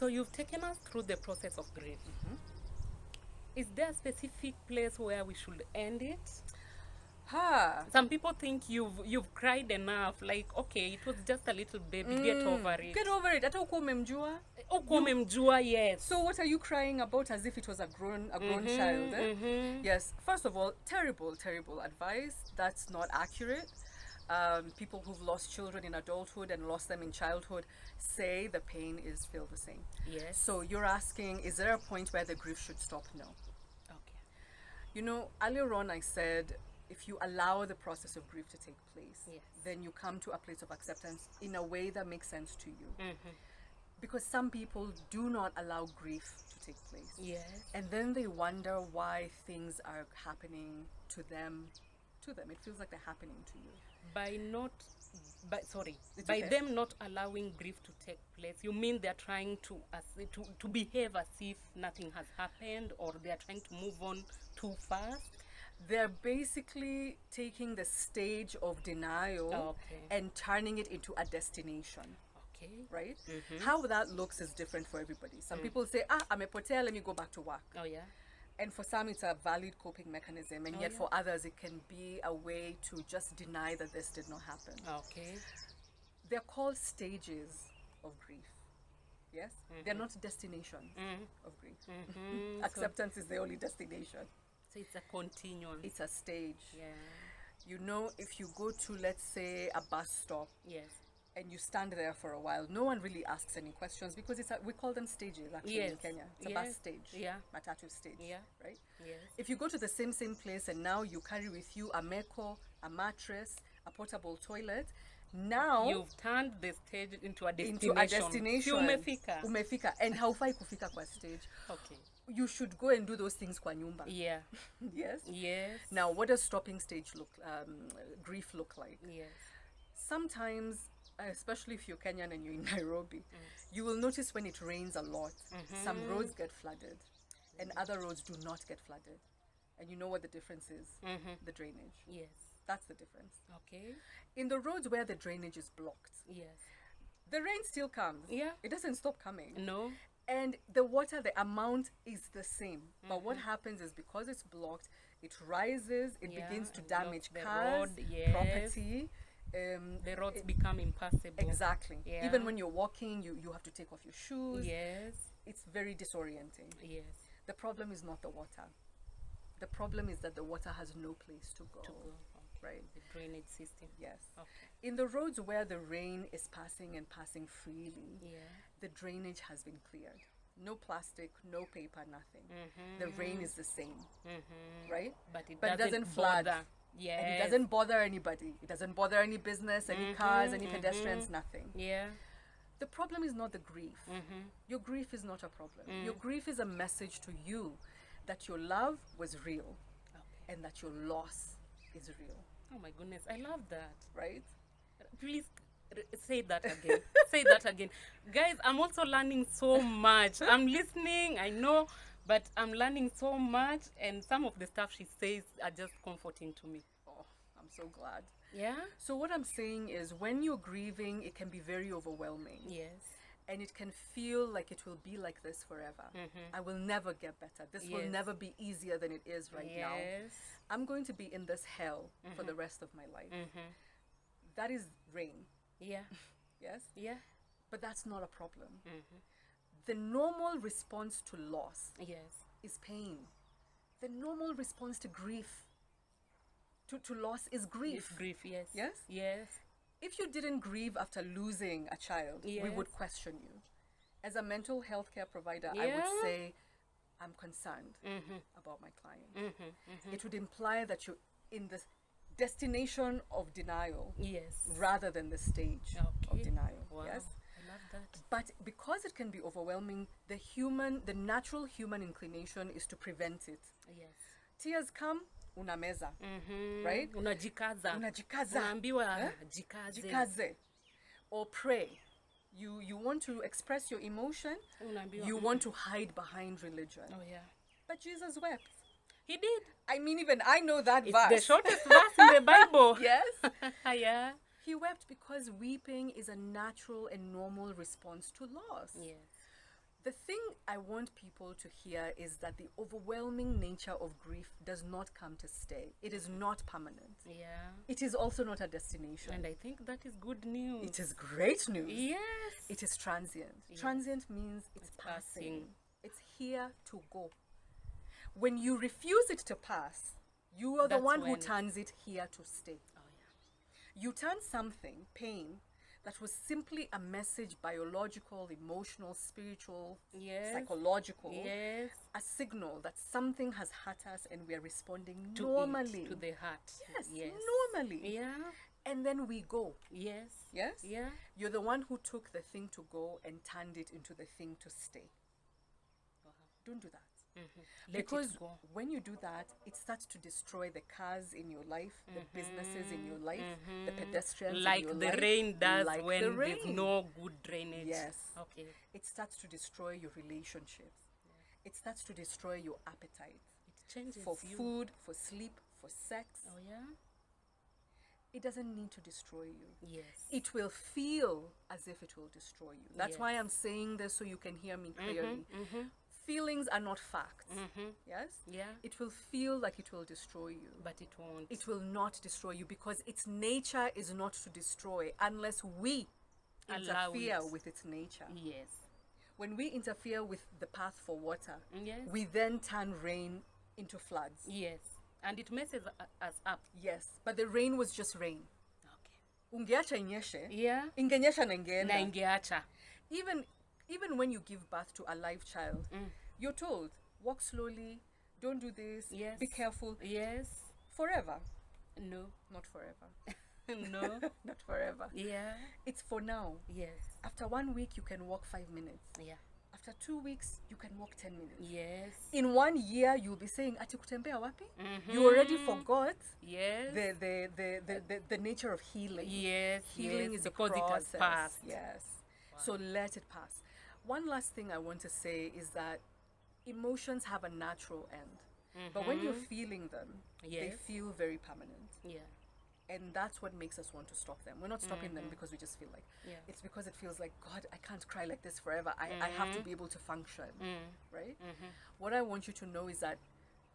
So you've taken us through the process of grief. Is there a specific place where we should end it? Some people think you've cried enough. Like, okay, it was just a little baby. Get over it. Get over it. Hata uko umemjua. Uko umemjua, yes. So what are you crying about as if it was a grown child? Yes. First of all, terrible advice. That's not accurate. People who've lost children in adulthood and lost them in childhood say the pain is still the same. Yes. So you're asking, is there a point where the grief should stop? No. Okay. You know, earlier on I said, if you allow the process of grief to take place, Yes. then you come to a place of acceptance in a way that makes sense to you. Because some people do not allow grief to take place. Yes. And then they wonder why things are happening to them. It feels like they're happening to you. By okay. Them not allowing grief to take place, you mean they're trying to behave as if nothing has happened, or they're trying to move on too fast? They're basically taking the stage of denial and turning it into a destination. Okay. Right? How that looks is different for everybody. Some people say, amepotea, let me go back to work. Oh, yeah. And for some, it's a valid coping mechanism. And yet for others, it can be a way to just deny that this did not happen. Okay. They're called stages of grief. Yes? They're not destinations of grief. Acceptance is the only destination. So it's a continuum. It's a stage. Yeah. You know, if you go to, let's say, a bus stop. Yes. And you stand there for a while, no one really asks any questions because we call them stages actually in Kenya. It's a bus stage, matatu stage, right? Yes. If you go to the same place and now you carry with you a meko, a mattress, a portable toilet, now you've turned the stage into a destination. Umefika. And haufai kufika kwa stage. Okay. You should go and do those things kwa nyumba. Yeah. Yes? Yes. Now, what does stopping stage grief look like? Yes. Sometimes, especially if you're Kenyan and you're in Nairobi, you will notice when it rains a lot, some roads get flooded and other roads do not get flooded. And you know what the difference is? The drainage. Yes. That's the difference. Okay. In the roads where the drainage is blocked, yes, the rain still comes. Yeah. It doesn't stop coming. No. And the water, the amount is the same. But what happens is because it's blocked, it rises, it begins to damage cars, property. The roads become impassable. Exactly. Yeah. Even when you're walking, you have to take off your shoes. Yes. It's very disorienting. Yes. The problem is not the water. The problem is that the water has no place to go. Okay. Right? The drainage system. Yes. Okay. In the roads where the rain is passing and passing freely, the drainage has been cleared. No plastic, no paper, nothing. The rain is the same. Right? But it doesn't flood. Yes. And it doesn't bother anybody. It doesn't bother any business, any cars, any pedestrians, nothing. Yeah. The problem is not the grief. Your grief is not a problem. Your grief is a message to you that your love was real and that your loss is real. Oh my goodness, I love that. Right? Please say that again. Say that again. Guys, I'm also learning so much. I'm listening, I know, but I'm learning so much, and some of the stuff she says are just comforting to me. Oh, I'm so glad. Yeah? So what I'm saying is when you're grieving, it can be very overwhelming. Yes. And it can feel like it will be like this forever. I will never get better. This will never be easier than it is right now. I'm going to be in this hell for the rest of my life. That is rain. Yeah. Yes? Yeah. But that's not a problem. The normal response to loss is pain. The normal response to grief, to loss is grief. It's grief, yes. Yes? Yes. If you didn't grieve after losing a child, we would question you. As a mental health care provider, I would say, I'm concerned about my client. It would imply that you're in the destination of denial rather than the stage of denial. Wow. Yes? I love that. But because it can be overwhelming, the natural human inclination is to prevent it. Yes. Tears come, unameza, right? Unajikaza. Unaambiwa, jikaze. Or pray. You want to express your emotion. You want to hide behind religion. Oh yeah. But Jesus wept. He did. I mean, even I know that it's verse. The shortest verse in the Bible. Yes. Yeah. He wept because weeping is a natural and normal response to loss. Yes. The thing I want people to hear is that the overwhelming nature of grief does not come to stay. It is not permanent. Yeah. It is also not a destination. And I think that is good news. It is great news. Yes. It is transient. Yes. Transient means it's passing. passing. It's here to go. When you refuse it to pass, you are the That's one who when- turns it here to stay. Oh, yeah. You turn something, pain, that was simply a message, biological, emotional, spiritual, Yes. psychological, Yes. a signal that something has hurt us and we are responding To normally. it, to the heart. Yes, Yes. normally. Yeah. And then we go. Yes. Yes? Yeah. You're the one who took the thing to go and turned it into the thing to stay. Don't do that. Let Because it go. when you do that, it starts to destroy the cars in your life, the businesses in your life, the pedestrians Like in your the life. rain does like when the there's rain. no good drainage. Yes. Okay. It starts to destroy your relationships. It starts to destroy your appetite It changes for you. food, for sleep, for sex. Oh yeah. It doesn't need to destroy you. Yes. It will feel as if it will destroy you. That's why Yes. I'm saying this so you can hear me clearly. Feelings are not facts. Yes? Yeah. It will feel like it will destroy you. But it won't. It will not destroy you because its nature is not to destroy unless we Allow interfere it. with its nature. Yes. When we interfere with the path for water, Yes. we then turn rain into floods. Yes. And it messes us up. Yes, but the rain was just rain. Okay. Ungeacha inyeshe, Yeah. ingenyesha na ingeenda. Na ingeacha. Even when you give birth to a live child, you're told, walk slowly, don't do this, Yes. be careful. Yes. Forever. No. Not forever. No. Not forever. Yeah. It's for now. Yes. After 1 week, you can walk 5 minutes. Yeah. After 2 weeks, you can walk 10 minutes. Yes. In 1 year, you'll be saying, ati kutembea wapi? You already forgot Yes. the nature of healing. Yes. Healing yes, is a because it has process. passed. Yes. So let it pass. One last thing I want to say is that emotions have a natural end. But when you're feeling them, they Yes. feel very permanent. Yeah. And that's what makes us want to stop them. We're not stopping them because we just feel like Yeah. it's because it feels like, God, I can't cry like this forever. I have to be able to function. Right? What I want you to know is that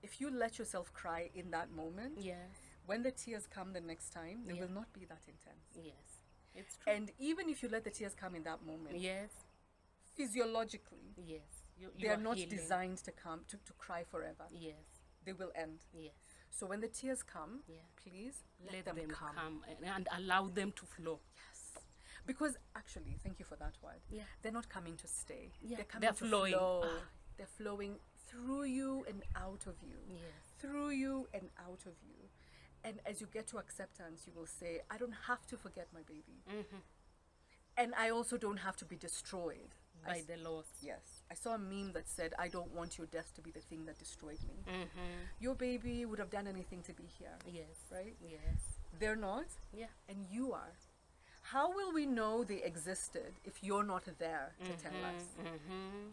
if you let yourself cry in that moment, Yes. when the tears come the next time, they Yeah. will not be that intense. Yes. It's true. And even if you let the tears come in that moment, Yes. physiologically, Yes. You they are not healing. designed to come to cry forever. Yes. They will end. Yes. So when the tears come, Yeah. please Let them, them come. come and allow them to flow. Yes. Because actually, thank you for that word. Yeah. They're not coming to stay. Yeah, They're coming they're to flowing. flow. Ah. They're flowing through you and out of you. Yes. Through you and out of you. And as you get to acceptance, you will say, I don't have to forget my baby. And I also don't have to be destroyed. By the loss. Yes. I saw a meme that said, I don't want your death to be the thing that destroyed me. Your baby would have done anything to be here. Yes. Right? Yes. They're not, Yeah. and you are. How will we know they existed if you're not there to tell us?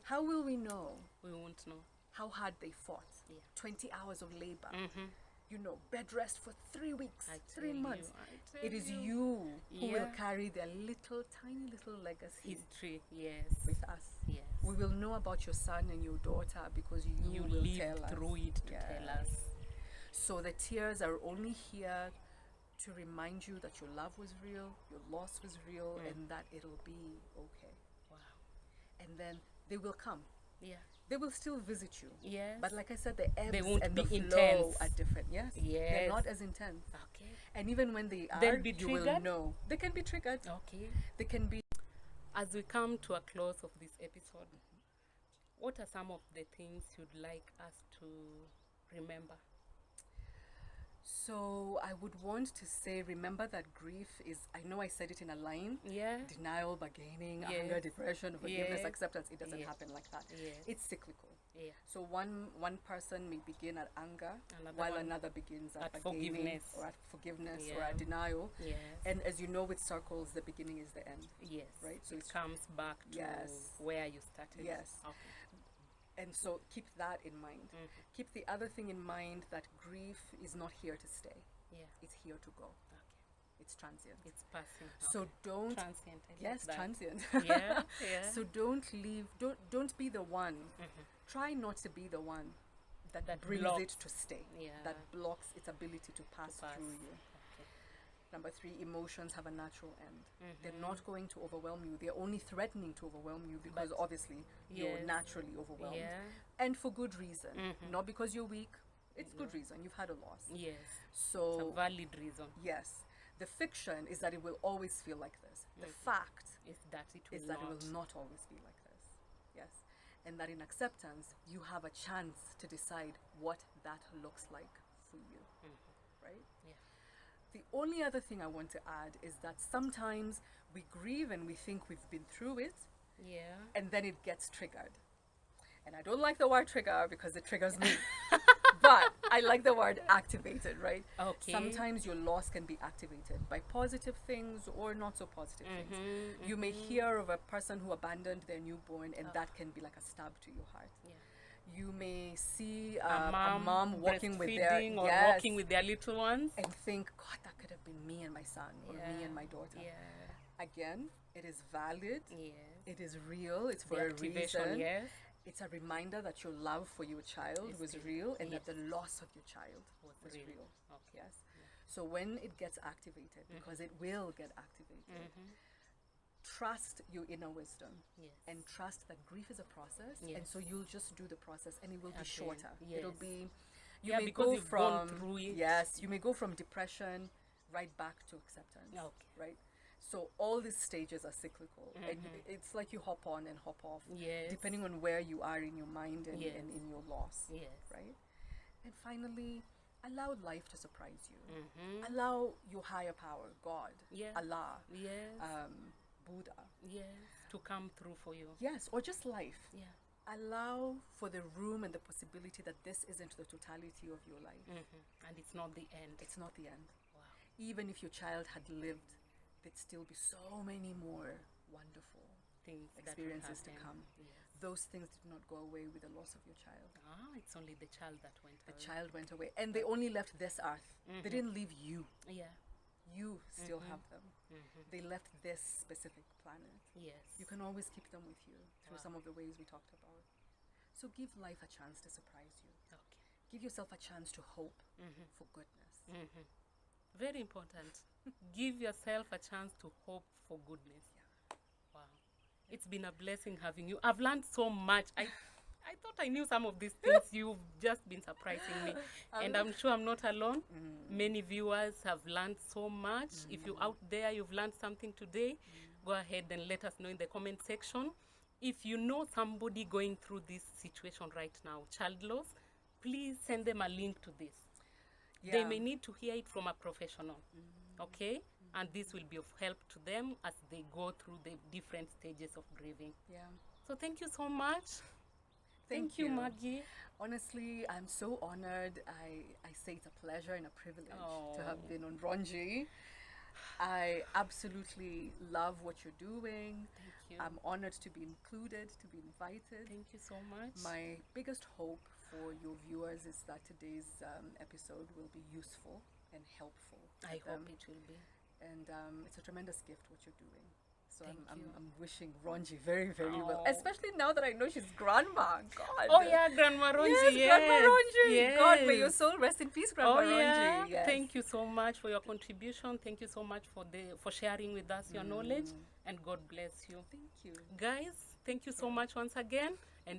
How will we know We won't know. how hard they fought? Yeah. 20 hours of labor. You know, bed rest for 3 weeks, I 3 tell months. you, I tell It is you who will Yeah. carry their little, tiny little legacy History. Yes. with us. Yes. We will know about your son and your daughter because you will lived tell us. through it to tell Yes. us. So the tears are only here to remind you that your love was real, your loss was real, and that it'll be okay. Wow. And then they will come. Yeah. They will still visit you. Yes. But like I said, the ebbs won't and the be flow intense. are different. Yes. They're Yes. not as intense. Okay. And even when they are, They'll be you will triggered? know. They can be triggered. Okay. They can be. As we come to a close of this episode, what are some of the things you'd like us to remember? So I would want to say, remember that grief is, I know I said it in a line, Yeah. denial, bargaining, Yes. anger, depression, forgiveness, Yes. acceptance. It doesn't Yes. happen like that. Yes. It's cyclical. Yeah. So one person may begin at anger, Another while one another begins at at bargaining forgiveness. or at forgiveness or Yeah. at denial. Yes. And as you know, with circles, the beginning is the end. Yes. Right, so it it's- comes back to Yes. where you started. Yes. Okay. And so keep that in mind. Keep the other thing in mind, that grief is not here to stay. Yeah. It's here to go. Okay. it's transient. It's passing. So don't Transient. I yes, like that. transient. Yeah, yeah. So don't be the one. Try not to be the one that brings blocks. it to stay. Yeah. That blocks its ability to pass pass. through you. Okay. Number 3, emotions have a natural end. They're not going to overwhelm you. They're only threatening to overwhelm you because obviously you're Yes. naturally overwhelmed. Yeah. And for good reason. Not because you're weak. It's good reason. You've had a loss. Yes. So It's a valid reason. yes. The fiction is that it will always feel like this. The fact Is that it will is that not. it will not always be like this. Yes. And that in acceptance, you have a chance to decide what that looks like for you. Right? Yeah. The only other thing I want to add is that sometimes we grieve and we think we've been through it, Yeah. and then it gets triggered. And I don't like the word trigger because it triggers me. But I like the word activated, right? Okay. Sometimes your loss can be activated by positive things or not so positive things. You may hear of a person who abandoned their newborn, and that can be like a stab to your heart. Yeah. You may see A mom walking with their breastfeeding or walking with their little ones. and think, God, that could have been me and my son or me and my daughter. Yeah. Again, it is valid. Yes. It is real. It's for The a activation, reason. yes. It's a reminder that your love for your child Is was real. real and Yes. that the loss of your child was real. real. Okay. Yes. So when it gets activated, because it will get activated, trust your inner wisdom Yes. and trust that grief is a process, and Yes. so you'll just do the process and it will be Again, shorter. yes. It'll be you Yeah, may because go you've gone from through it. yes, you may go from depression right back to acceptance. Okay. Right? So all these stages are cyclical, and it's like you hop on and hop off, Yes. depending on where you are in your mind and, Yes. and in your loss. Yes. Right? And finally, allow life to surprise you. Allow your higher power, God, Yeah. Allah, Yes. Buddha, Yes. To come through for you. yes, or just life. Yeah. Allow for the room and the possibility that this isn't the totality of your life. And it's not the end. It's not the end. Wow. Even if your child had lived, there'd still be so many more wonderful Things that will experiences to happen. come. Yes. Those things did not go away with the loss of your child. It's only the child that went The away. child went away, and they only left this earth. They didn't leave you. Yeah. You still have them. They left this specific planet. Yes. You can always keep them with you through Wow. some of the ways we talked about. So give life a chance to surprise you. Okay. Give yourself a chance to hope for goodness. Very important. Give yourself a chance to hope for goodness. Wow. It's been a blessing having you. I've learned so much. I thought I knew some of these things. You've just been surprising me. And I'm sure I'm not alone. Many viewers have learned so much. If you're out there, you've learned something today, go ahead and let us know in the comment section. If you know somebody going through this situation right now, child loss, please send them a link to this. They Yeah. may need to hear it from a professional, okay? And this will be of help to them as they go through the different stages of grieving. Yeah. So thank you so much. Thank you, you. Maggie. Honestly, I'm so honored. I say it's a pleasure and a privilege to have Oh. been on Ronji. I absolutely love what you're doing. Thank you. I'm honored to be included, to be invited. Thank you so much. My biggest hope for your viewers is that today's episode will be useful and helpful. to I hope them. it will be. And it's a tremendous gift what you're doing. So Thank you. I'm wishing Ronji very, very well. Oh. Especially now that I know she's grandma. God. Oh yeah, Grandma Ronji. Yes, Grandma Ronji. Yes. God, may your soul rest in peace, Grandma Oh yeah. Ronji. Yes. Thank you so much for your contribution. Thank you so much for sharing with us your knowledge, and God bless you. Thank you. Guys, thank you so much once again, and